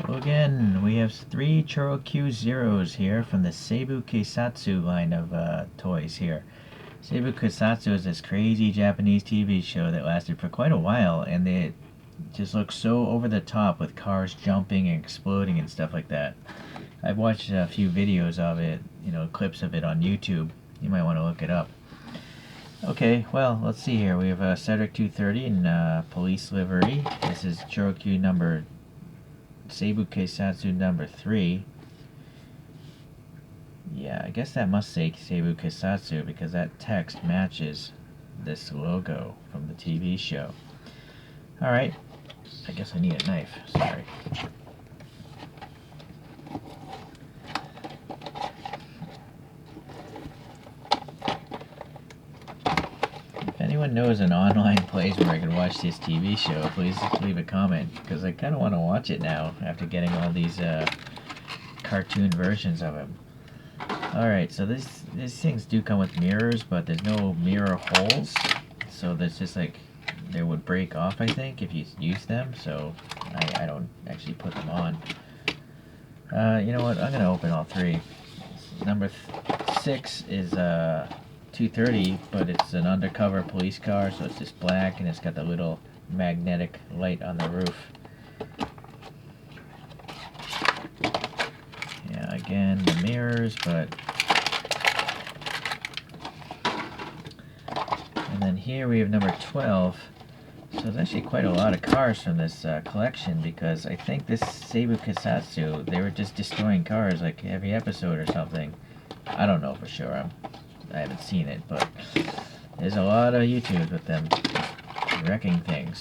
So again, we have 3 ChoroQ Zeros here from the Seibu Keisatsu line of toys here. Seibu Keisatsu is this crazy Japanese TV show that lasted for quite a while, and it just looks so over the top with cars jumping and exploding and stuff like that. I've watched a few videos of it, clips of it on YouTube. You might want to look it up. Okay, well, let's see here. We have Cedric 230 in police livery. This is ChoroQ number Seibu Keisatsu number 3. Yeah, I guess that must say Seibu Keisatsu because that text matches this logo from the TV show. Alright, I guess I need a knife. Sorry. If anyone knows an online place where I can watch this TV show, please leave a comment, because I kind of want to watch it now after getting all these cartoon versions of him. Alright, so these things do come with mirrors, but there's no mirror holes, so there's just like, they would break off, I think, if you use them, so I don't actually put them on. You know what, I'm going to open all 3. Number 6 is 230, but it's an undercover police car, so it's just black, and it's got the little magnetic light on the roof. Yeah, again, the mirrors, but... And then here we have number 12. So there's actually quite a lot of cars from this collection, because I think this Seibu Keisatsu, they were just destroying cars like every episode or something. I don't know for sure. I haven't seen it, but there's a lot of YouTubes with them wrecking things.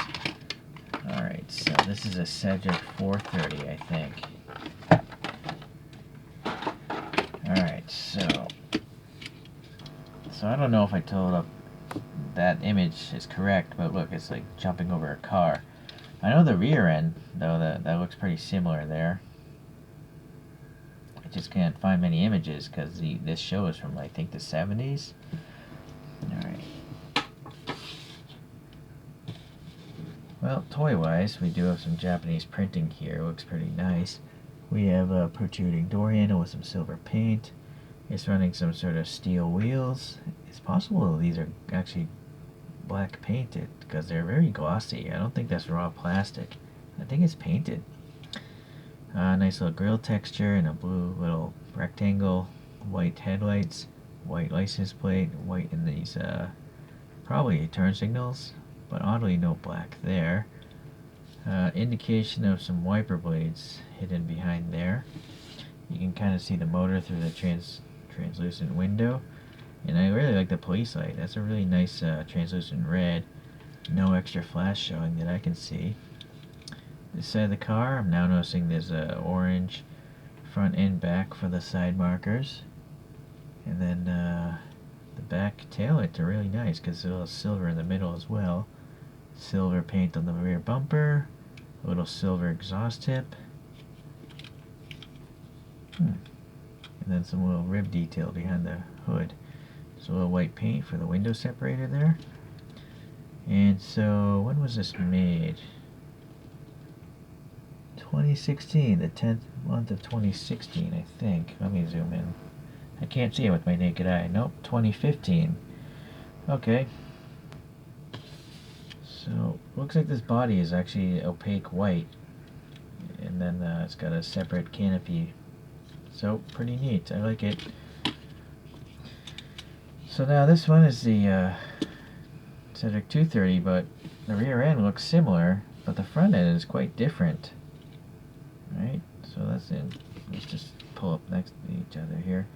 Alright, so this is a Cedric 430, I think. Alright, so I don't know if I told up that image is correct, but look, it's like jumping over a car. I know the rear end, though, that looks pretty similar there. I just can't find many images because this show is from, I think, the 70s. Alright. Well, toy-wise, we do have some Japanese printing here. It looks pretty nice. We have a protruding door handle with some silver paint. It's running some sort of steel wheels. It's possible these are actually black painted because they're very glossy. I don't think that's raw plastic. I think it's painted. Nice little grill texture and a blue little rectangle, white headlights, white license plate, white in these probably turn signals, but oddly no black there. Indication of some wiper blades hidden behind there. You can kind of see the motor through the translucent window. And I really like the police light. That's a really nice translucent red. No extra flash showing that I can see. This side of the car, I'm now noticing there's a orange front and back for the side markers. And then the back taillights are really nice because there's a little silver in the middle as well. Silver paint on the rear bumper. A little silver exhaust tip. And then some little rib detail behind the hood. There's a little white paint for the window separator there. And so, when was this made? 2016, the 10th month of 2016, I think. Let me zoom in. I can't see it with my naked eye. Nope, 2015. Okay. So, looks like this body is actually opaque white. And then it's got a separate canopy. So, pretty neat. I like it. So now this one is the Cedric 230, but the rear end looks similar, but the front end is quite different. Right? So that's in. Let's just pull up next to each other here.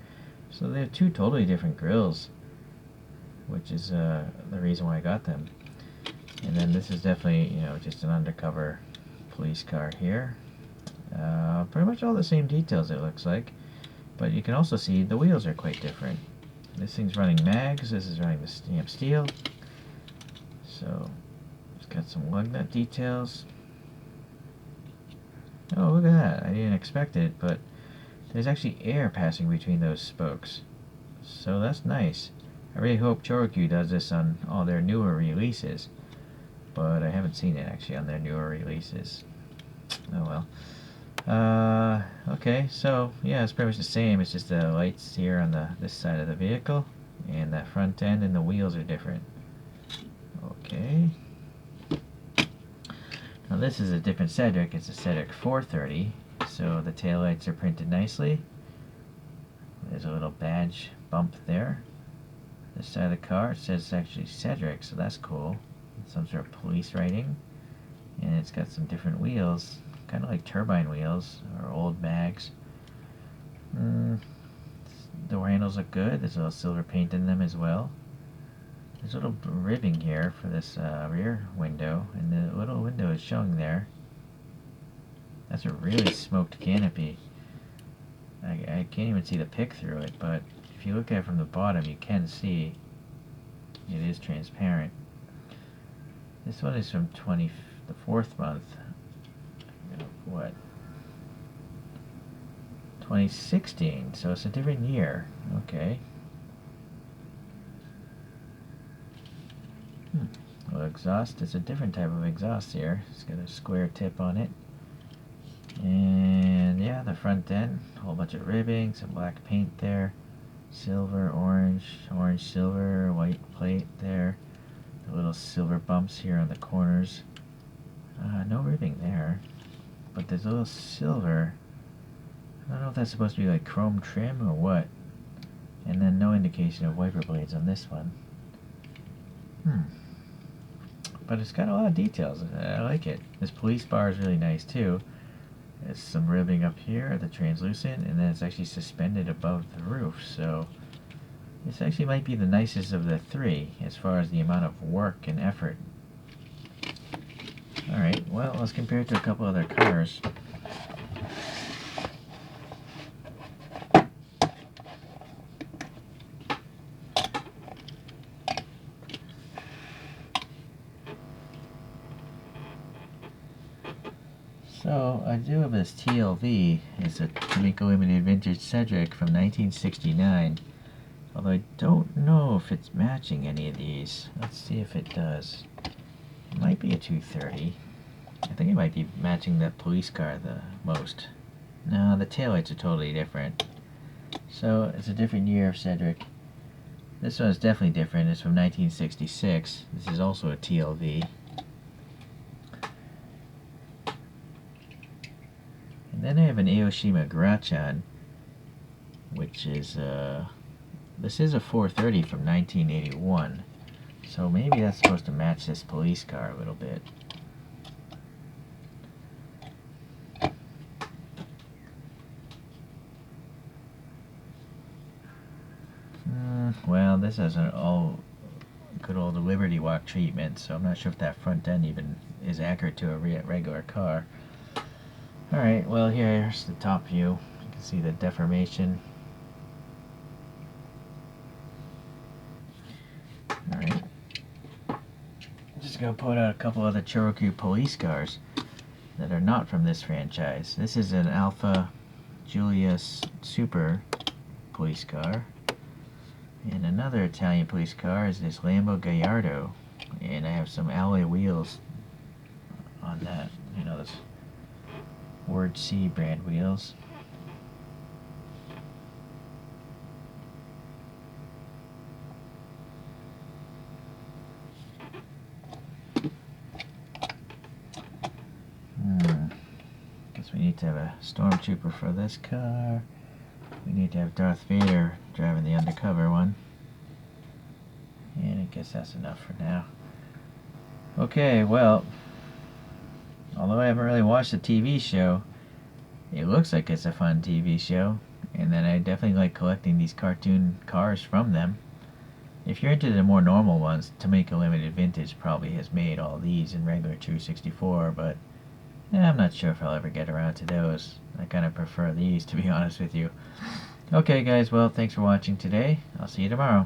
So they have 2 totally different grills, which is the reason why I got them. And then this is definitely, just an undercover police car here. Pretty much all the same details, it looks like. But you can also see the wheels are quite different. This thing's running mags, this is running the stamp steel. So, it's got some lug nut details. Oh, look at that. I didn't expect it, but there's actually air passing between those spokes. So that's nice. I really hope ChoroQ does this on all their newer releases. But I haven't seen it actually on their newer releases. Oh well. Okay, so yeah, it's pretty much the same. It's just the lights here on this side of the vehicle, and the front end and the wheels are different. Okay. Now this is a different Cedric. It's a Cedric 430, so the taillights are printed nicely. There's a little badge bump there. This side of the car, it says it's actually Cedric, so that's cool. Some sort of police writing. And it's got some different wheels, kind of like turbine wheels, or old mags. Door handles look good. There's a little silver paint in them as well. There's a little ribbing here for this rear window, and the little window is showing there. That's a really smoked canopy. I can't even see the pick through it, but if you look at it from the bottom, you can see it is transparent. This one is from the 4th month. What? 2016, so it's a different year. Okay. Well, exhaust, it's a different type of exhaust here. It's got a square tip on it. And yeah, the front end, a whole bunch of ribbing, some black paint there. Silver, orange, silver, white plate there. The little silver bumps here on the corners. No ribbing there. But there's a little silver. I don't know if that's supposed to be like chrome trim or what. And then no indication of wiper blades on this one. But it's got a lot of details. I like it. This police bar is really nice too. There's some ribbing up here, the translucent, and then it's actually suspended above the roof. So this actually might be the nicest of the three as far as the amount of work and effort. Alright, well, let's compare it to a couple other cars. So, I do have this TLV. It's a Toonedx Limited Vintage Cedric from 1969. Although I don't know if it's matching any of these. Let's see if it does. It might be a 230. I think it might be matching that police car the most. No, the taillights are totally different. So, it's a different year of Cedric. This one is definitely different. It's from 1966. This is also a TLV. And then I have an Aoshima Grachan, which is this is a 430 from 1981. So maybe that's supposed to match this police car a little bit. Well, this has an all good old Liberty Walk treatment, so I'm not sure if that front end even is accurate to a regular car. Alright, well here's the top view. You can see the deformation. Alright. Just gonna put out a couple other ChoroQ police cars that are not from this franchise. This is an Alpha Julius Super police car. And another Italian police car is this Lambo Gallardo. And I have some alloy wheels on that. You know, this Word C brand wheels. Guess we need to have a stormtrooper for this car. We need to have Darth Vader driving the undercover one. And I guess that's enough for now. Okay, well, although I haven't really watched the TV show, it looks like it's a fun TV show. And then I definitely like collecting these cartoon cars from them. If you're into the more normal ones, Toonedx Limited Vintage probably has made all these in regular True 64, but I'm not sure if I'll ever get around to those. I kind of prefer these, to be honest with you. Okay guys, well, thanks for watching today. I'll see you tomorrow.